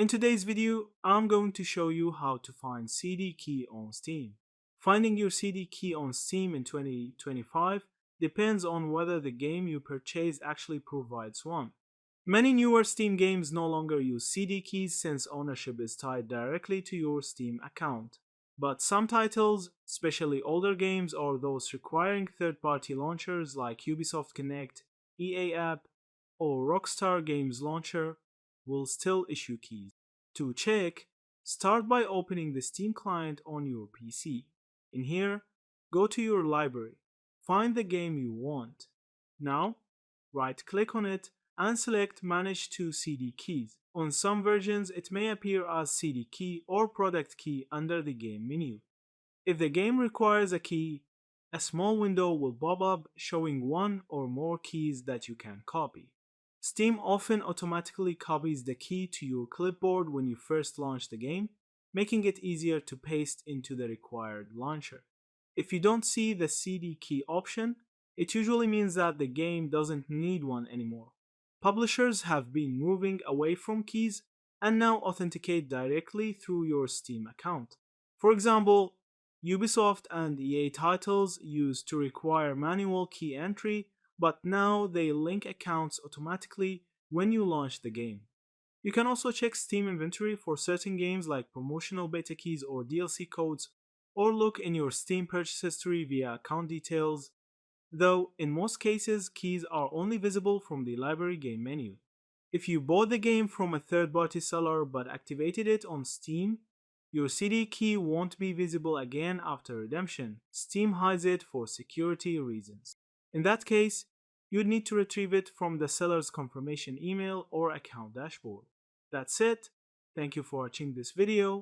In today's video, I'm going to show you how to find CD key on Steam. Finding your CD key on Steam in 2025 depends on whether the game you purchase actually provides one. Many newer Steam games no longer use CD keys since ownership is tied directly to your Steam account. But some titles, especially older games or those requiring third-party launchers like Ubisoft Connect, EA App, or Rockstar Games Launcher, will still issue keys. To check, start by opening the Steam client on your PC. In here, go to your library, find the game you want. Now, right-click on it and select Manage to CD keys. On some versions, it may appear as CD key or product key under the game menu. If the game requires a key, a small window will pop up showing one or more keys that you can copy. Steam often automatically copies the key to your clipboard when you first launch the game, making it easier to paste into the required launcher. If you don't see the CD key option, it usually means that the game doesn't need one anymore. Publishers have been moving away from keys and now authenticate directly through your Steam account. For example, Ubisoft and EA titles used to require manual key entry, but now they link accounts automatically when you launch the game. You can also check Steam inventory for certain games like promotional beta keys or DLC codes, or look in your Steam purchase history via account details, though in most cases keys are only visible from the library game menu. If you bought the game from a third-party seller but activated it on Steam, your CD key won't be visible again after redemption. Steam hides it for security reasons. In that case, you'd need to retrieve it from the seller's confirmation email or account dashboard. That's it. Thank you for watching this video.